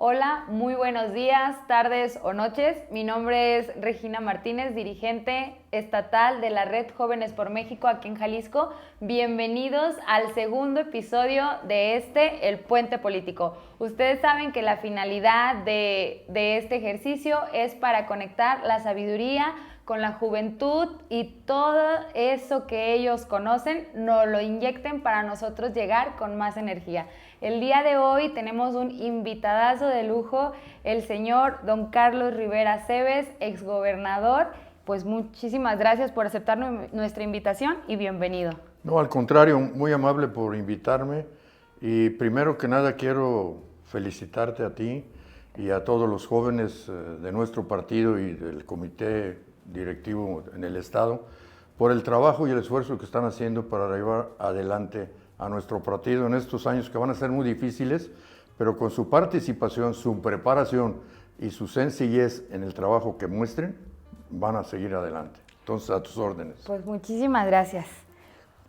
Hola, muy buenos días, tardes o noches. Mi nombre es Regina Martínez, dirigente estatal de la Red Jóvenes por México aquí en Jalisco. Bienvenidos al segundo episodio de El Puente Político. Ustedes saben que la finalidad de este ejercicio es para conectar la sabiduría con la juventud y todo eso que ellos conocen, nos lo inyecten para nosotros llegar con más energía. El día de hoy tenemos un invitadazo de lujo, el señor don Carlos Rivera Aceves, exgobernador. Pues muchísimas gracias por aceptar nuestra invitación y bienvenido. No, al contrario, muy amable por invitarme. Y primero que nada quiero felicitarte a ti y a todos los jóvenes de nuestro partido y del comité directivo en el Estado por el trabajo y el esfuerzo que están haciendo para llevar adelante a nuestro partido en estos años que van a ser muy difíciles, pero con su participación, su preparación y su sencillez en el trabajo que muestren, van a seguir adelante. Entonces, a tus órdenes. Pues muchísimas gracias.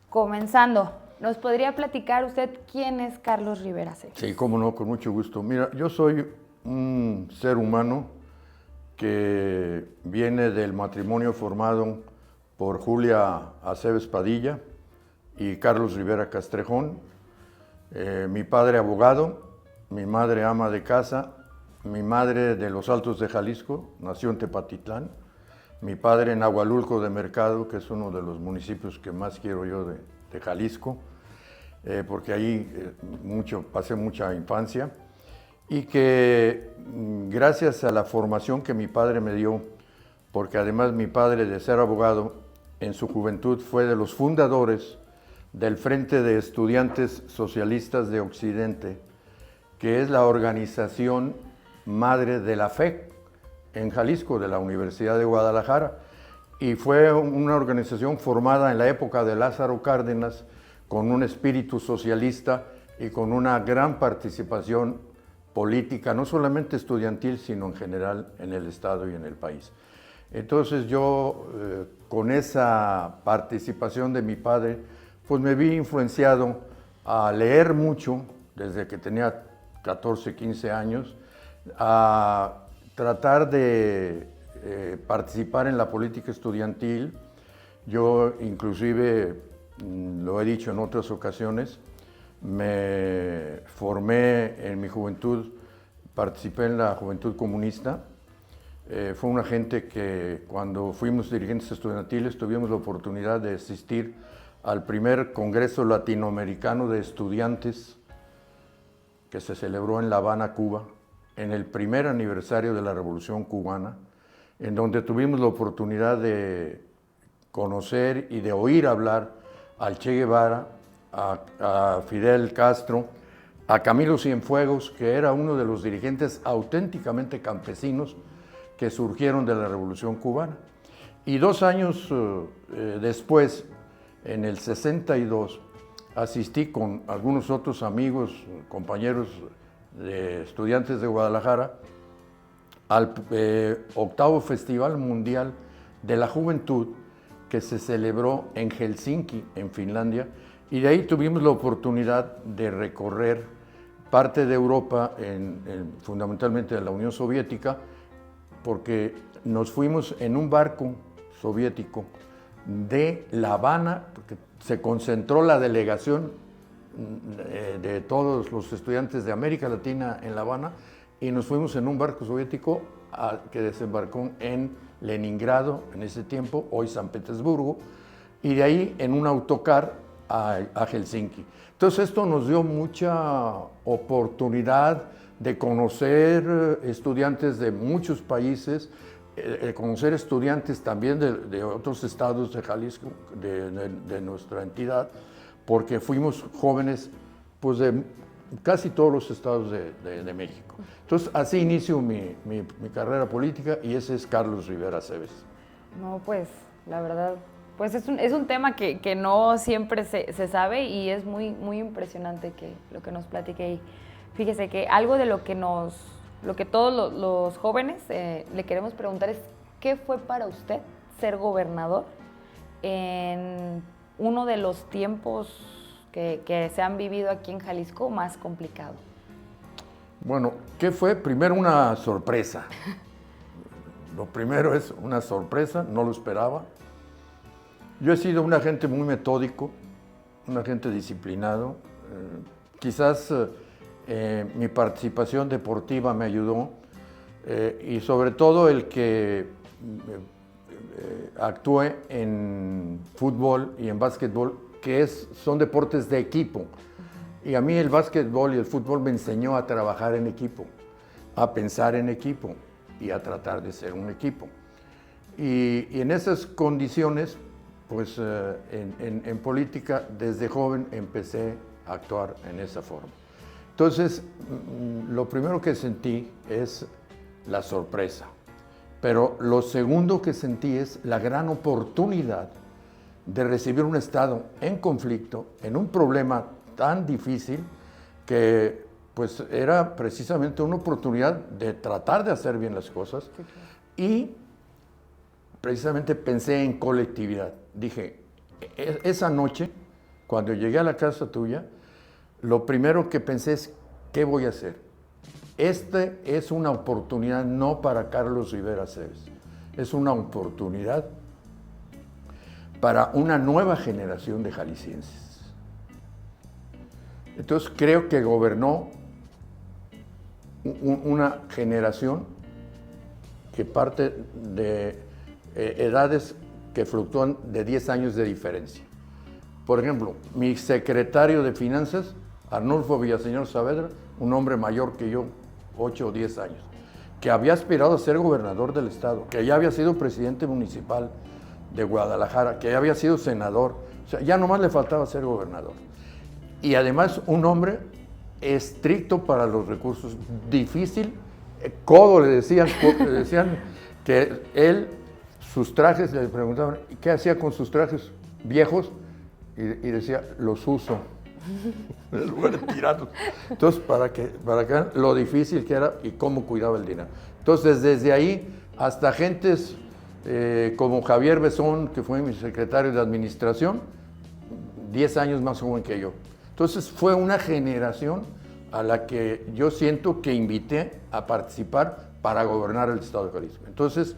Comenzando, ¿nos podría platicar usted quién es Carlos Rivera Aceves? Sí, cómo no, con mucho gusto. Mira, yo soy un ser humano que viene del matrimonio formado por Julia Aceves Padilla y Carlos Rivera Castrejón. Mi padre abogado, mi madre ama de casa, mi madre de los Altos de Jalisco, nació en Tepatitlán, mi padre en Agualulco de Mercado, que es uno de los municipios que más quiero yo de Jalisco, porque ahí pasé mucha infancia, y que gracias a la formación que mi padre me dio, porque además mi padre de ser abogado, en su juventud fue de los fundadores del Frente de Estudiantes Socialistas de Occidente, que es la organización madre de la FEC en Jalisco, de la Universidad de Guadalajara, y fue una organización formada en la época de Lázaro Cárdenas con un espíritu socialista y con una gran participación política, no solamente estudiantil, sino en general en el Estado y en el país. Entonces yo, con esa participación de mi padre, pues me vi influenciado a leer mucho desde que tenía 14, 15 años, a tratar de participar en la política estudiantil. Yo inclusive, lo he dicho en otras ocasiones, me formé en mi juventud, participé en la Juventud Comunista. Fue una gente que cuando fuimos dirigentes estudiantiles tuvimos la oportunidad de asistir al primer Congreso Latinoamericano de Estudiantes que se celebró en La Habana, Cuba, en el primer aniversario de la Revolución Cubana, en donde tuvimos la oportunidad de conocer y de oír hablar al Che Guevara, a Fidel Castro, a Camilo Cienfuegos, que era uno de los dirigentes auténticamente campesinos que surgieron de la Revolución Cubana. Y 2 años después, en el 62, asistí con algunos otros amigos, compañeros de estudiantes de Guadalajara, al 8º Festival Mundial de la Juventud que se celebró en Helsinki, en Finlandia, y de ahí tuvimos la oportunidad de recorrer parte de Europa, fundamentalmente de la Unión Soviética, porque nos fuimos en un barco soviético de La Habana, porque se concentró la delegación de todos los estudiantes de América Latina en La Habana, y nos fuimos en un barco soviético que desembarcó en Leningrado en ese tiempo, hoy San Petersburgo, y de ahí en un autocar a Helsinki. Entonces esto nos dio mucha oportunidad de conocer estudiantes de muchos países, conocer estudiantes también de otros estados de Jalisco, de nuestra entidad, porque fuimos jóvenes pues, de casi todos los estados de México. Entonces, así inicio mi carrera política, y ese es Carlos Rivera Aceves. No, pues, la verdad, pues es un tema que no siempre se sabe, y es muy, muy impresionante lo que nos platique. Y fíjese que algo de lo que todos los jóvenes le queremos preguntar es, ¿qué fue para usted ser gobernador en uno de los tiempos que se han vivido aquí en Jalisco más complicado? Bueno, ¿qué fue? Primero una sorpresa. Lo primero es una sorpresa, no lo esperaba. Yo he sido un agente muy metódico, un agente disciplinado. Quizás mi participación deportiva me ayudó y sobre todo el que actúe en fútbol y en básquetbol, que son deportes de equipo. Y a mí el básquetbol y el fútbol me enseñó a trabajar en equipo, a pensar en equipo y a tratar de ser un equipo. Y en esas condiciones, pues en política, desde joven empecé a actuar en esa forma. Entonces, lo primero que sentí es la sorpresa, pero lo segundo que sentí es la gran oportunidad de recibir un Estado en conflicto, en un problema tan difícil que pues era precisamente una oportunidad de tratar de hacer bien las cosas. Sí, claro. Y precisamente pensé en colectividad. Dije, esa noche, cuando llegué a la casa tuya, lo primero que pensé es, ¿qué voy a hacer? Esta es una oportunidad no para Carlos Rivera Cebes, es una oportunidad para una nueva generación de jaliscienses. Entonces creo que gobernó una generación que parte de edades que fluctúan de 10 años de diferencia. Por ejemplo, mi secretario de Finanzas, Arnulfo Villaseñor Saavedra, un hombre mayor que yo, 8 o 10 años, que había aspirado a ser gobernador del estado, que ya había sido presidente municipal de Guadalajara, que ya había sido senador, o sea, ya nomás le faltaba ser gobernador. Y además un hombre estricto para los recursos, difícil, codo le decían que él, sus trajes, le preguntaban, ¿qué hacía con sus trajes viejos? Y decía, los uso, en lugar de tirarlos. Entonces, para que vean lo difícil que era y cómo cuidaba el dinero. Entonces, desde ahí hasta gentes como Javier Besón, que fue mi secretario de administración, 10 años más joven que yo. Entonces, fue una generación a la que yo siento que invité a participar para gobernar el estado de Jalisco. Entonces,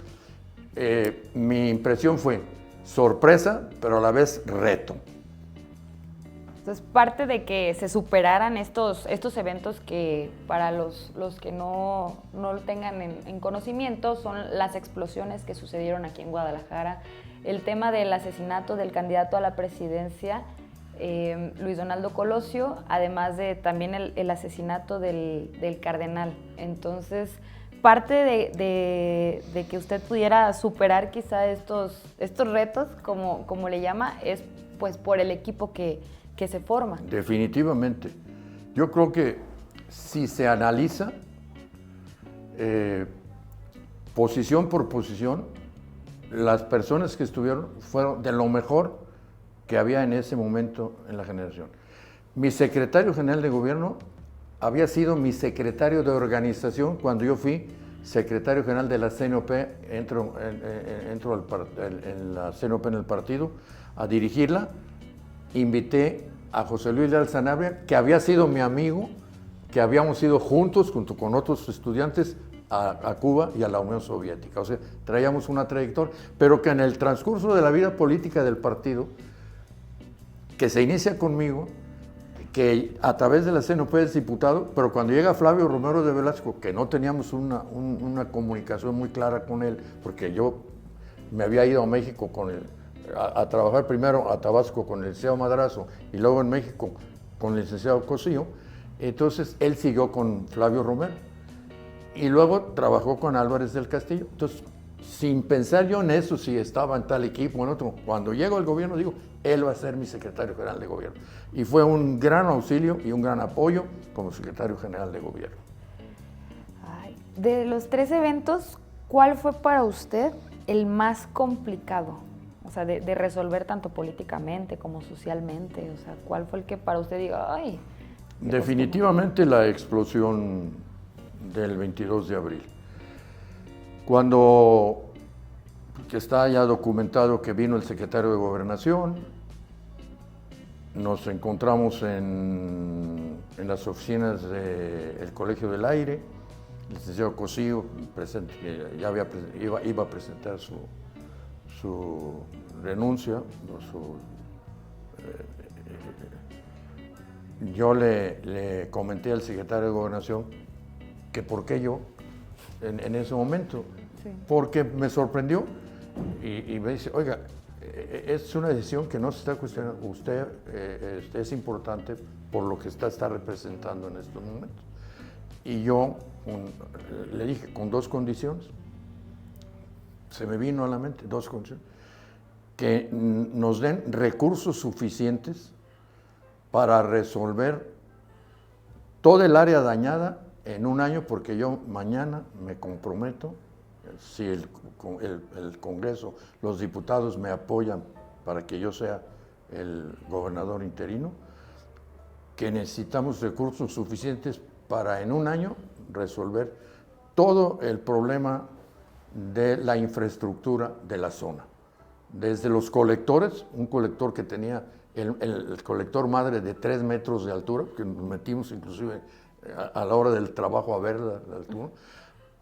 mi impresión fue sorpresa, pero a la vez reto. Entonces, parte de que se superaran estos eventos que para los que no lo tengan en conocimiento son las explosiones que sucedieron aquí en Guadalajara, el tema del asesinato del candidato a la presidencia, Luis Donaldo Colosio, además de también el asesinato del cardenal. Entonces, parte de que usted pudiera superar quizá estos retos, como le llama, es pues por el equipo que se forma. Definitivamente. Yo creo que si se analiza posición por posición, las personas que estuvieron fueron de lo mejor que había en ese momento en la generación. Mi secretario general de gobierno había sido mi secretario de organización cuando yo fui secretario general de la CNOP, entro en la CNOP en el partido a dirigirla. Invité a José Luis Leal Sanabria, que había sido mi amigo, que habíamos ido juntos, junto con otros estudiantes, a Cuba y a la Unión Soviética. O sea, traíamos una trayectoria, pero que en el transcurso de la vida política del partido, que se inicia conmigo, que a través de la CNOP es diputado, pero cuando llega Flavio Romero de Velasco, que no teníamos una comunicación muy clara con él, porque yo me había ido a México a trabajar primero a Tabasco con el licenciado Madrazo y luego en México con el licenciado Cosío, entonces él siguió con Flavio Romero y luego trabajó con Álvarez del Castillo. Entonces, sin pensar yo en eso, si estaba en tal equipo o en otro, cuando llego al gobierno digo, él va a ser mi secretario general de gobierno. Y fue un gran auxilio y un gran apoyo como secretario general de gobierno. Ay, de los 3 eventos, ¿cuál fue para usted el más complicado? O sea, de resolver tanto políticamente como socialmente. O sea, ¿cuál fue el que para usted diga, ay? Definitivamente la explosión del 22 de abril. Cuando, que está ya documentado que vino el secretario de Gobernación, nos encontramos en en las oficinas del Colegio del Aire, el licenciado Cosío, que ya iba a presentar su renuncia, yo le comenté al secretario de Gobernación que por qué yo en ese momento, sí. Porque me sorprendió y me dice, oiga, es una decisión que no se está cuestionando, usted es importante por lo que está representando en estos momentos. Y yo le dije, con dos condiciones, se me vino a la mente, dos condiciones, que nos den recursos suficientes para resolver todo el área dañada en un año, porque yo mañana me comprometo, si el Congreso, los diputados me apoyan para que yo sea el gobernador interino, que necesitamos recursos suficientes para en un año resolver todo el problema de la infraestructura de la zona. Desde los colectores, un colector que tenía el colector madre de 3 metros de altura, que nos metimos inclusive a la hora del trabajo a ver la altura,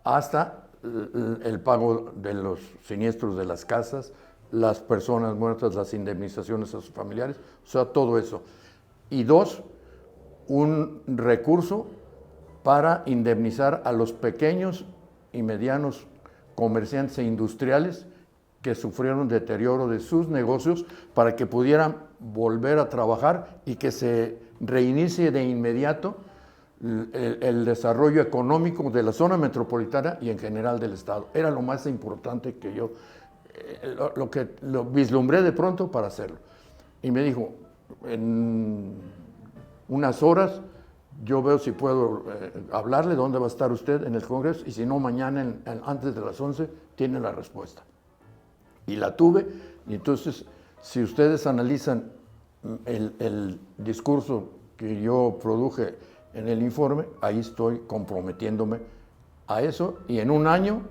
hasta el pago de los siniestros de las casas, las personas muertas, las indemnizaciones a sus familiares, o sea, todo eso. Y dos, un recurso para indemnizar a los pequeños y medianos comerciantes e industriales que sufrieron deterioro de sus negocios para que pudieran volver a trabajar y que se reinicie de inmediato el desarrollo económico de la zona metropolitana y en general del Estado. Era lo más importante que yo, lo vislumbré de pronto para hacerlo. Y me dijo, en unas horas yo veo si puedo hablarle dónde va a estar usted en el Congreso y si no, mañana antes de las 11 tiene la respuesta. Y la tuve, y entonces, si ustedes analizan el discurso que yo produje en el informe, ahí estoy comprometiéndome a eso, y en un año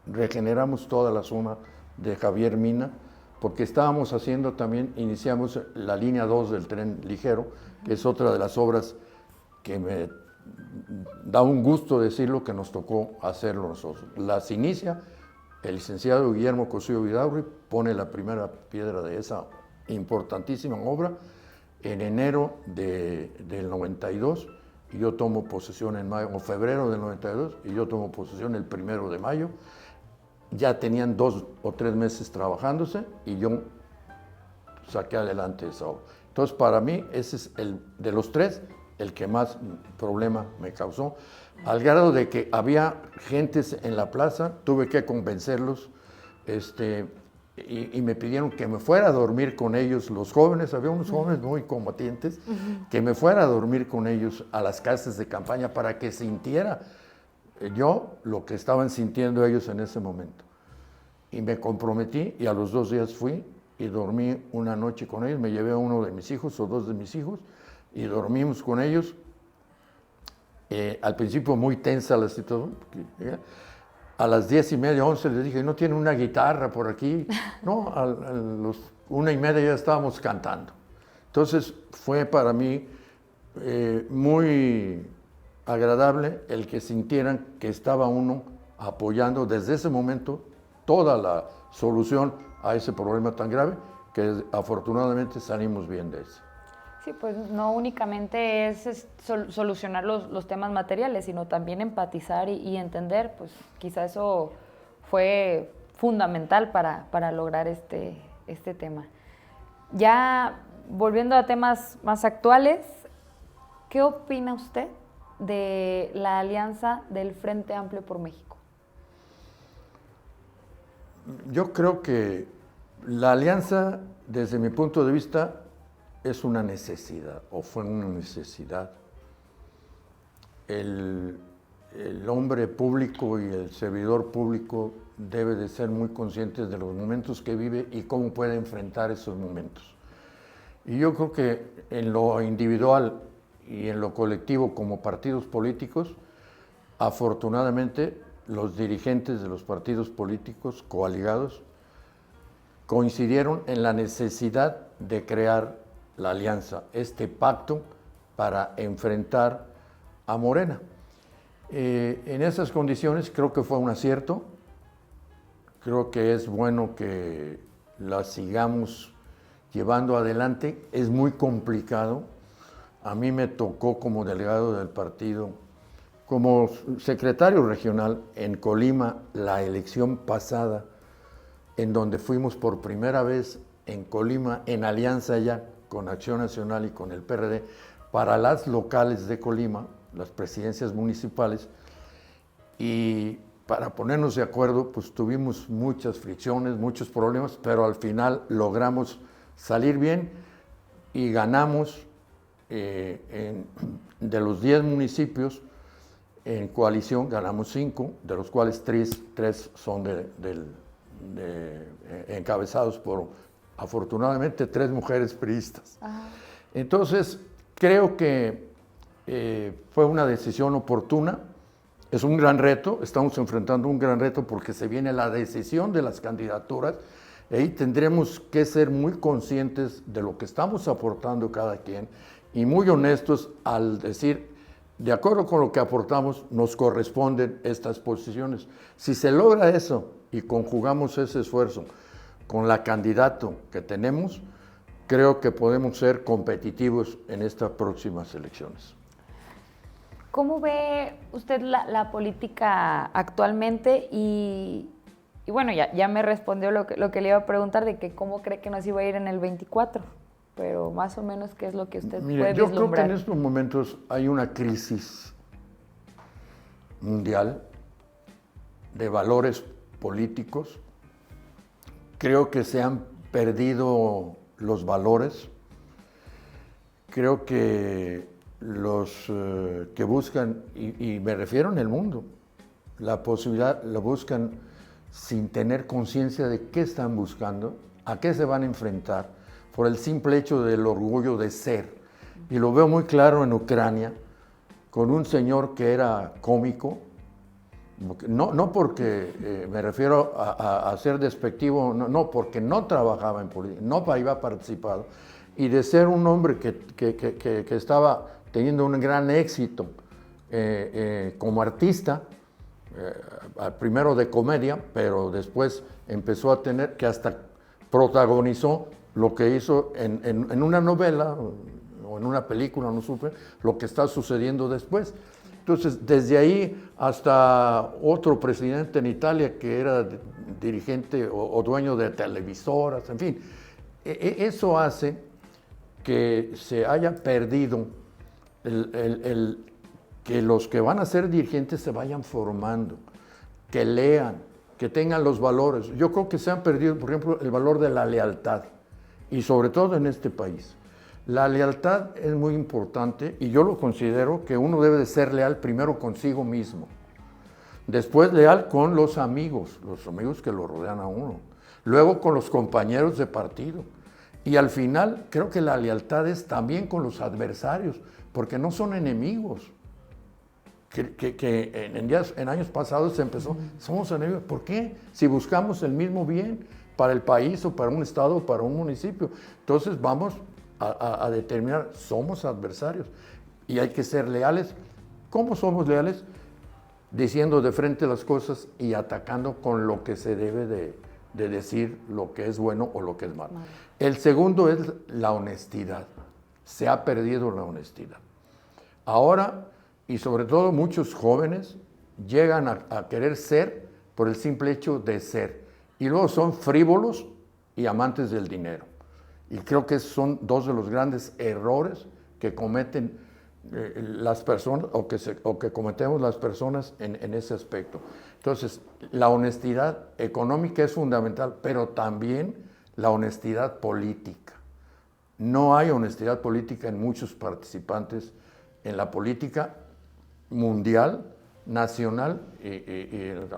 regeneramos toda la zona de Javier Mina, porque estábamos haciendo también, iniciamos la línea 2 del tren ligero, que es otra de las obras que me da un gusto decirlo que nos tocó hacerlo nosotros. Las inicia el licenciado Guillermo Cosío Vidaurri, pone la primera piedra de esa importantísima obra en enero del 92, y yo tomo posesión en mayo, o febrero del 92, y yo tomo posesión el 1 de mayo. Ya tenían 2 o 3 meses trabajándose y yo saqué adelante esa obra. Entonces, para mí, ese es de los 3, el que más problema me causó, al grado de que había gentes en la plaza, tuve que convencerlos, y me pidieron que me fuera a dormir con ellos, los jóvenes, había unos jóvenes muy combatientes, que me fuera a dormir con ellos a las casas de campaña para que sintiera yo lo que estaban sintiendo ellos en ese momento. Y me comprometí, y a los 2 días fui y dormí una noche con ellos, me llevé a uno de mis hijos o 2 de mis hijos, y dormimos con ellos. Al principio muy tensa la situación, porque, a las 10:30, 11 les dije, ¿no tiene una guitarra por aquí? No, a los 1:30 ya estábamos cantando. Entonces fue para mí muy agradable el que sintieran que estaba uno apoyando desde ese momento toda la solución a ese problema tan grave, que afortunadamente salimos bien de eso. Sí, pues no únicamente es solucionar los temas materiales, sino también empatizar y entender, pues quizá eso fue fundamental para lograr este tema. Ya volviendo a temas más actuales, ¿qué opina usted de la alianza del Frente Amplio por México? Yo creo que la alianza, desde mi punto de vista, es una necesidad, o fue una necesidad. El hombre público y el servidor público debe de ser muy conscientes de los momentos que vive y cómo puede enfrentar esos momentos. Y yo creo que en lo individual y en lo colectivo como partidos políticos, afortunadamente los dirigentes de los partidos políticos coaligados coincidieron en la necesidad de crear la alianza, este pacto para enfrentar a Morena. En esas condiciones creo que fue un acierto, creo que es bueno que la sigamos llevando adelante, es muy complicado. A mí me tocó como delegado del partido, como secretario regional en Colima, la elección pasada, en donde fuimos por primera vez en Colima, en alianza ya con Acción Nacional y con el PRD, para las locales de Colima, las presidencias municipales, y para ponernos de acuerdo, pues tuvimos muchas fricciones, muchos problemas, pero al final logramos salir bien y ganamos de los 10 municipios en coalición, ganamos 5, de los cuales 3 son encabezados por, afortunadamente, 3 mujeres priistas. Ajá. Entonces, creo que fue una decisión oportuna. Es un gran reto, estamos enfrentando un gran reto porque se viene la decisión de las candidaturas y ahí tendremos que ser muy conscientes de lo que estamos aportando cada quien y muy honestos al decir, de acuerdo con lo que aportamos, nos corresponden estas posiciones. Si se logra eso y conjugamos ese esfuerzo con la candidato que tenemos, creo que podemos ser competitivos en estas próximas elecciones. ¿Cómo ve usted la política actualmente? Y bueno, ya me respondió lo que le iba a preguntar de que cómo cree que nos iba a ir en el 24, pero más o menos qué es lo que usted puede vislumbrar. Yo creo que en estos momentos hay una crisis mundial de valores políticos. Creo que se han perdido los valores. Creo que los que buscan, y me refiero en el mundo, la posibilidad lo buscan sin tener conciencia de qué están buscando, a qué se van a enfrentar, por el simple hecho del orgullo de ser. Y lo veo muy claro en Ucrania, con un señor que era cómico, no porque me refiero a ser despectivo, no, porque no trabajaba en política, no había participado, y de ser un hombre que estaba teniendo un gran éxito como artista, primero de comedia, pero después empezó a tener, que hasta protagonizó lo que hizo en una novela o en una película, no supe, lo que está sucediendo después. Entonces, desde ahí hasta otro presidente en Italia que era dirigente o dueño de televisoras, en fin, eso hace que se haya perdido que los que van a ser dirigentes se vayan formando, que lean, que tengan los valores. Yo creo que se han perdido, por ejemplo, el valor de la lealtad, y sobre todo en este país. La lealtad es muy importante y yo lo considero que uno debe de ser leal primero consigo mismo, después leal con los amigos que lo rodean a uno, luego con los compañeros de partido y al final creo que la lealtad es también con los adversarios, porque no son enemigos. En años pasados se empezó, somos enemigos. ¿Por qué? Si buscamos el mismo bien para el país o para un estado o para un municipio. Entonces vamos a determinar, somos adversarios y hay que ser leales. ¿Cómo somos leales? Diciendo de frente las cosas y atacando con lo que se debe de decir, lo que es bueno o lo que es malo. El segundo es la honestidad. Se ha perdido la honestidad. Ahora, y sobre todo muchos jóvenes, llegan a querer ser por el simple hecho de ser. Y luego son frívolos y amantes del dinero. Y creo que son 2 de los grandes errores que cometen las personas o que cometemos las personas en ese aspecto. Entonces, la honestidad económica es fundamental, pero también la honestidad política. No hay honestidad política en muchos participantes en la política mundial, nacional.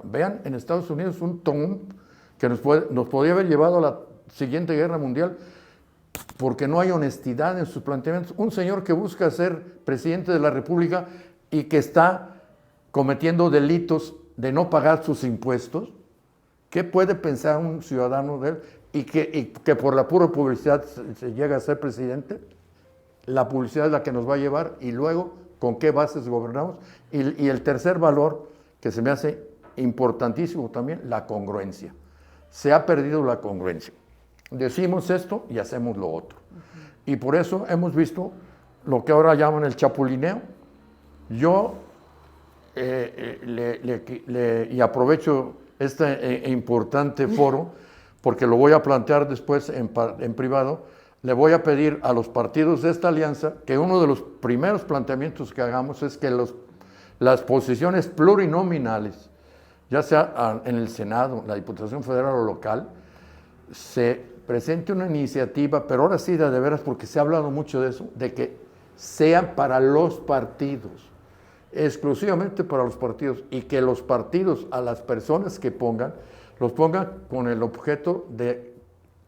Vean en Estados Unidos un Trump que nos podría haber llevado a la siguiente guerra mundial porque no hay honestidad en sus planteamientos. Un señor que busca ser presidente de la República y que está cometiendo delitos de no pagar sus impuestos, ¿qué puede pensar un ciudadano de él? Y que por la pura publicidad se llega a ser presidente. la publicidad es la que nos va a llevar y luego con qué bases gobernamos. Y el tercer valor que se me hace importantísimo también, la congruencia. Se ha perdido la congruencia. Decimos esto y hacemos lo otro. Y por eso hemos visto lo que ahora llaman el chapulineo. Yo y aprovecho este importante foro, porque lo voy a plantear después en privado, le voy a pedir a los partidos de esta alianza que uno de los primeros planteamientos que hagamos es que las posiciones plurinominales, ya sea en el Senado, la Diputación Federal o local, se presente una iniciativa, pero ahora sí de veras, porque se ha hablado mucho de eso, de que sean para los partidos, exclusivamente para los partidos, y que los partidos a las personas que pongan, los pongan con el objeto de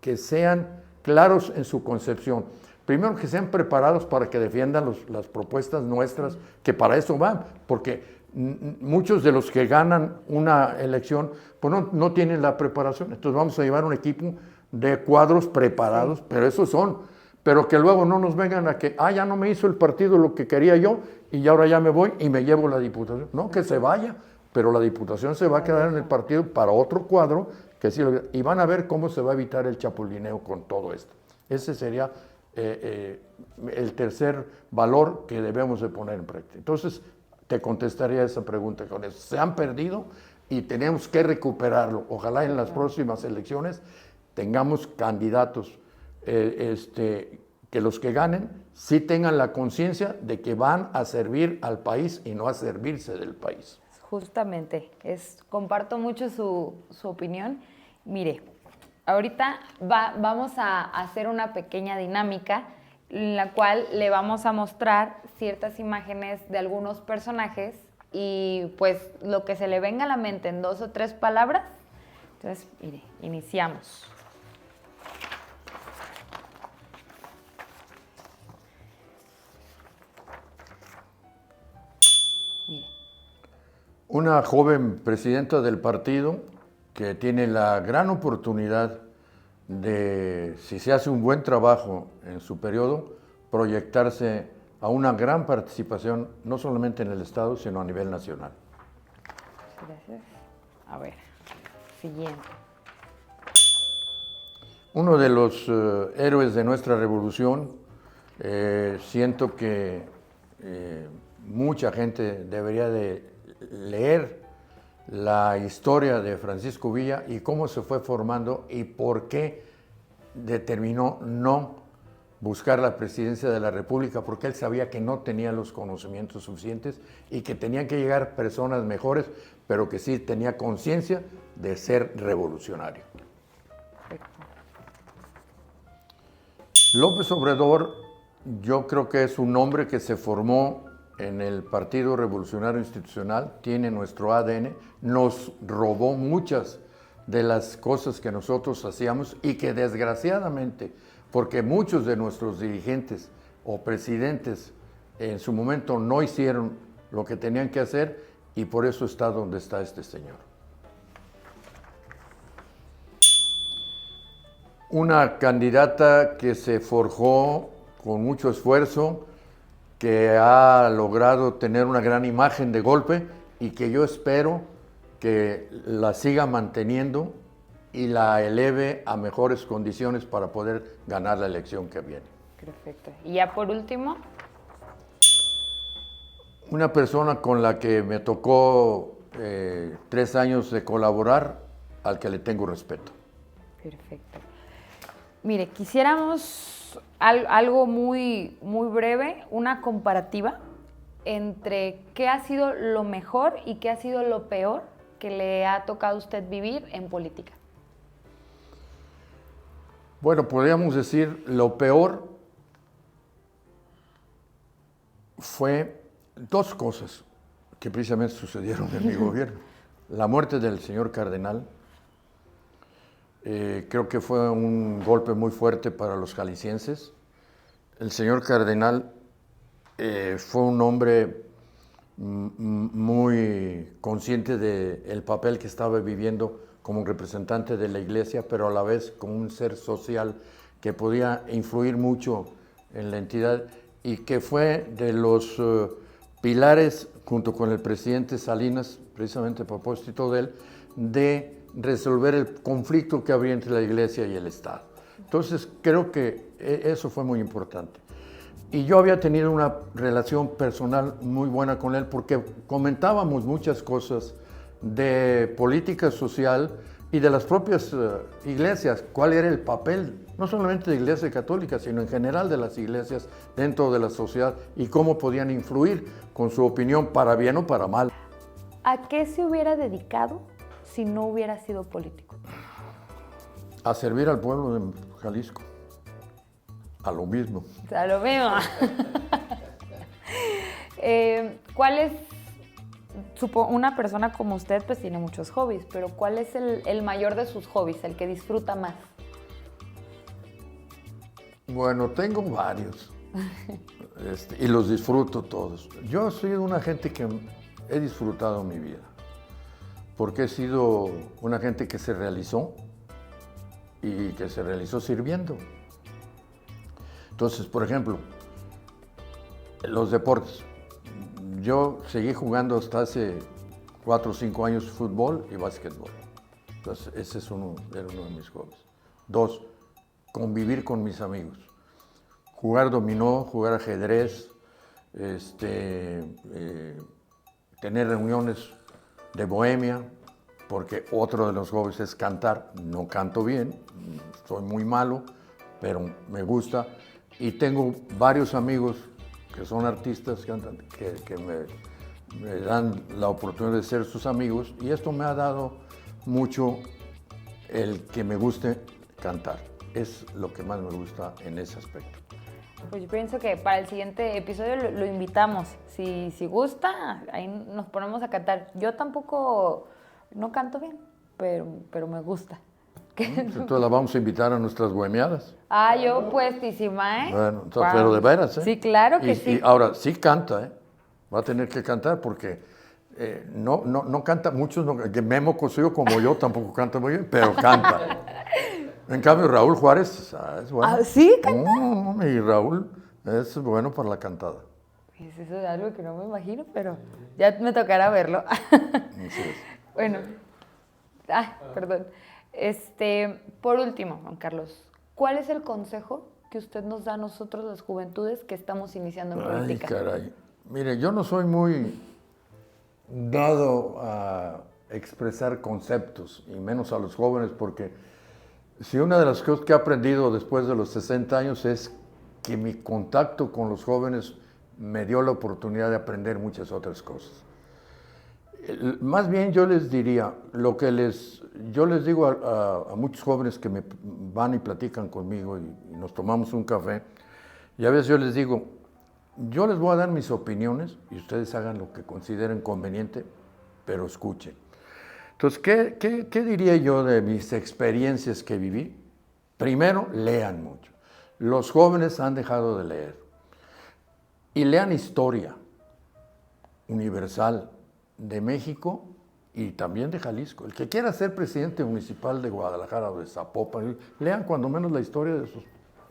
que sean claros en su concepción. Primero, que sean preparados para que defiendan las propuestas nuestras, que para eso van, porque muchos de los que ganan una elección pues no tienen la preparación. Entonces vamos a llevar un equipo de cuadros preparados, sí, pero esos son, pero que luego no nos vengan a que, ya no me hizo el partido lo que quería yo y ahora ya me voy y me llevo la diputación. No, que se vaya, pero la diputación se va a quedar en el partido para otro cuadro, que sí, y van a ver cómo se va a evitar el chapulineo con todo esto. Ese sería el tercer valor que debemos de poner en práctica. Entonces, te contestaría esa pregunta con eso. Se han perdido y tenemos que recuperarlo. Ojalá en las próximas elecciones tengamos candidatos que los que ganen sí tengan la conciencia de que van a servir al país y no a servirse del país. Justamente, comparto mucho su opinión. Mire, ahorita vamos a hacer una pequeña dinámica en la cual le vamos a mostrar ciertas imágenes de algunos personajes y pues lo que se le venga a la mente en 2 o 3 palabras. Entonces, mire, iniciamos. Mire. Una joven presidenta del partido que tiene la gran oportunidad de, si se hace un buen trabajo en su periodo, proyectarse a una gran participación, no solamente en el Estado, sino a nivel nacional. Gracias. A ver, siguiente. Uno de los héroes de nuestra revolución, siento que mucha gente debería de leer la historia de Francisco Villa y cómo se fue formando y por qué determinó no buscar la presidencia de la República, porque él sabía que no tenía los conocimientos suficientes y que tenían que llegar personas mejores, pero que sí tenía conciencia de ser revolucionario. López Obrador, yo creo que es un hombre que se formó en el Partido Revolucionario Institucional, tiene nuestro ADN, nos robó muchas de las cosas que nosotros hacíamos y que desgraciadamente, porque muchos de nuestros dirigentes o presidentes en su momento no hicieron lo que tenían que hacer y por eso está donde está este señor. Una candidata que se forjó con mucho esfuerzo, que ha logrado tener una gran imagen de golpe y que yo espero que la siga manteniendo y la eleve a mejores condiciones para poder ganar la elección que viene. Perfecto. Y ya por último. Una persona con la que me tocó 3 años de colaborar, al que le tengo respeto. Perfecto. Mire, quisiéramos algo muy, muy breve, una comparativa entre qué ha sido lo mejor y qué ha sido lo peor que le ha tocado a usted vivir en política. Bueno, podríamos decir lo peor fue 2 cosas que precisamente sucedieron en mi gobierno. La muerte del señor cardenal, creo que fue un golpe muy fuerte para los jaliscienses. El señor cardenal fue un hombre muy consciente del papel que estaba viviendo como un representante de la iglesia, pero a la vez como un ser social que podía influir mucho en la entidad y que fue de los pilares, junto con el presidente Salinas, precisamente a propósito de él, de resolver el conflicto que había entre la Iglesia y el Estado. Entonces, creo que eso fue muy importante. Y yo había tenido una relación personal muy buena con él porque comentábamos muchas cosas de política social y de las propias iglesias, cuál era el papel, no solamente de la Iglesia Católica, sino en general de las iglesias dentro de la sociedad y cómo podían influir con su opinión para bien o para mal. ¿A qué se hubiera dedicado si no hubiera sido político? A servir al pueblo de Jalisco, a lo mismo. O sea, lo mismo. ¿Cuál es, una persona como usted pues tiene muchos hobbies, pero cuál es el mayor de sus hobbies, el que disfruta más? Bueno, tengo varios y los disfruto todos. Yo soy una gente que he disfrutado mi vida, porque he sido una gente que se realizó y que se realizó sirviendo. Entonces, por ejemplo, los deportes. Yo seguí jugando hasta hace 4 o 5 años fútbol y básquetbol. Entonces, ese es era uno de mis hobbies. 2, convivir con mis amigos. Jugar dominó, jugar ajedrez, tener reuniones de bohemia, porque otro de los hobbies es cantar. No canto bien, soy muy malo, pero me gusta. Y tengo varios amigos que son artistas que me dan la oportunidad de ser sus amigos, y esto me ha dado mucho el que me guste cantar. Es lo que más me gusta en ese aspecto. Pues yo pienso que para el siguiente episodio lo invitamos. Si gusta, ahí nos ponemos a cantar. Yo tampoco no canto bien, pero me gusta. Entonces la vamos a invitar a nuestras bohemiadas. Ah, yo puestísima, ¿eh? Bueno, entonces, pero de veras, ¿eh? Sí, claro que sí. Y ahora, sí canta, ¿eh? Va a tener que cantar porque no canta, muchos, que Memo Cosío como yo tampoco canta muy bien, pero canta. En cambio, Raúl Juárez es bueno. ¿Ah, sí canta? Y Raúl es bueno para la cantada. Pues eso es algo que no me imagino, pero ya me tocará verlo. Así es. Bueno, perdón. Por último, Juan Carlos, ¿cuál es el consejo que usted nos da a nosotros, las juventudes, que estamos iniciando en política? Ay, caray. Mire, yo no soy muy dado a expresar conceptos, y menos a los jóvenes, porque si una de las cosas que he aprendido después de los 60 años es que mi contacto con los jóvenes me dio la oportunidad de aprender muchas otras cosas. Más bien yo les diría, yo les digo a muchos jóvenes que me van y platican conmigo y nos tomamos un café, y a veces yo les digo, yo les voy a dar mis opiniones y ustedes hagan lo que consideren conveniente, pero escuchen. Entonces, ¿qué diría yo de mis experiencias que viví? Primero, lean mucho. Los jóvenes han dejado de leer. Y lean historia universal de México y también de Jalisco. El que quiera ser presidente municipal de Guadalajara o de Zapopan, lean cuando menos la historia de sus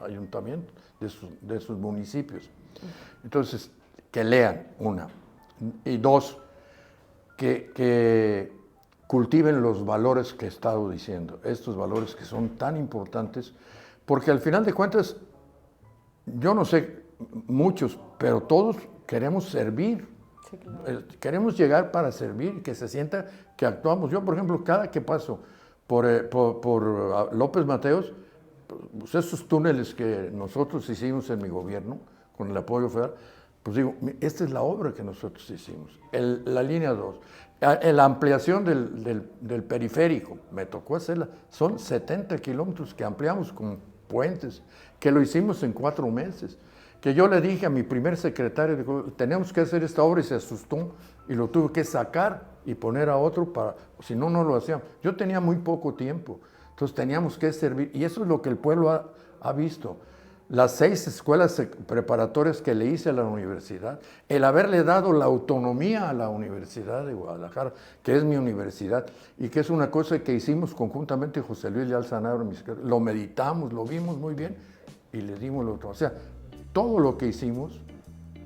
ayuntamientos, de sus municipios. Entonces, que lean, una. Y dos, que cultiven los valores que he estado diciendo, estos valores que son tan importantes, porque al final de cuentas, yo no sé muchos, pero todos queremos servir. Sí, claro. Queremos llegar para servir, que se sienta que actuamos. Yo, por ejemplo, cada que paso por López Mateos, pues esos túneles que nosotros hicimos en mi gobierno, con el apoyo federal, pues digo, esta es la obra que nosotros hicimos. La línea 2, la ampliación del periférico, me tocó hacerla. Son 70 kilómetros que ampliamos con puentes, que lo hicimos en 4 meses. Que yo le dije a mi primer secretario, tenemos que hacer esta obra, y se asustó y lo tuve que sacar y poner a otro, si no, no lo hacíamos. Yo tenía muy poco tiempo, entonces teníamos que servir, y eso es lo que el pueblo ha visto. Las 6 escuelas preparatorias que le hice a la universidad, el haberle dado la autonomía a la Universidad de Guadalajara, que es mi universidad, y que es una cosa que hicimos conjuntamente José Luis Leal Sanabria, lo meditamos, lo vimos muy bien, y le dimos la autonomía. O sea, todo lo que hicimos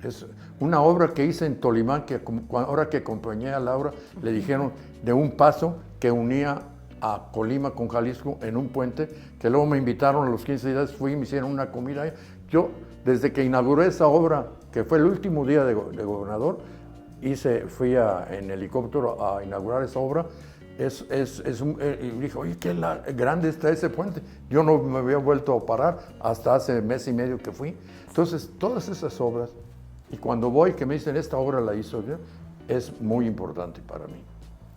es una obra que hice en Tolimán, que ahora que acompañé a Laura, le dijeron de un paso que unía a Colima con Jalisco en un puente, que luego me invitaron a los 15 días, fui y me hicieron una comida. Yo, desde que inauguré esa obra, que fue el último día de gobernador, fui en helicóptero a inaugurar esa obra. Y dije, oye, qué grande está ese puente. Yo no me había vuelto a parar hasta hace mes y medio que fui. Entonces, todas esas obras, y cuando voy que me dicen, esta obra la hizo yo, es muy importante para mí.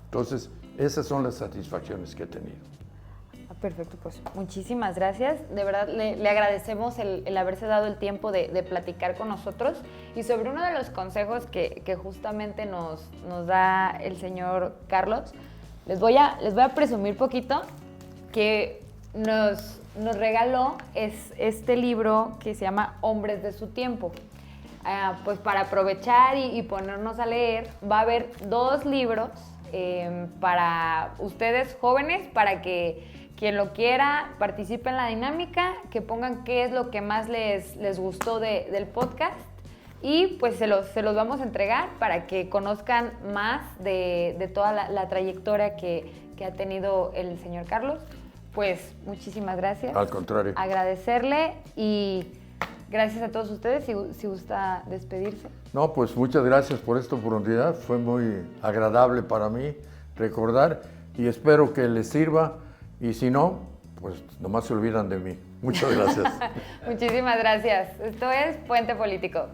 Entonces, esas son las satisfacciones que he tenido. Perfecto, pues muchísimas gracias. De verdad le agradecemos el haberse dado el tiempo de platicar con nosotros y sobre uno de los consejos que justamente nos da el señor Carlos. Les voy a presumir poquito que nos regaló este libro que se llama Hombres de su tiempo. Pues para aprovechar y ponernos a leer, va a haber 2 libros para ustedes jóvenes, para que quien lo quiera participe en la dinámica, que pongan qué es lo que más les gustó del podcast y pues se los vamos a entregar para que conozcan más de toda la trayectoria que ha tenido el señor Carlos. Pues muchísimas gracias. Al contrario. Agradecerle y gracias a todos ustedes, si gusta despedirse. No, pues muchas gracias por esta oportunidad, fue muy agradable para mí recordar y espero que les sirva. Y si no, pues nomás se olvidan de mí. Muchas gracias. Muchísimas gracias. Esto es Puente Político.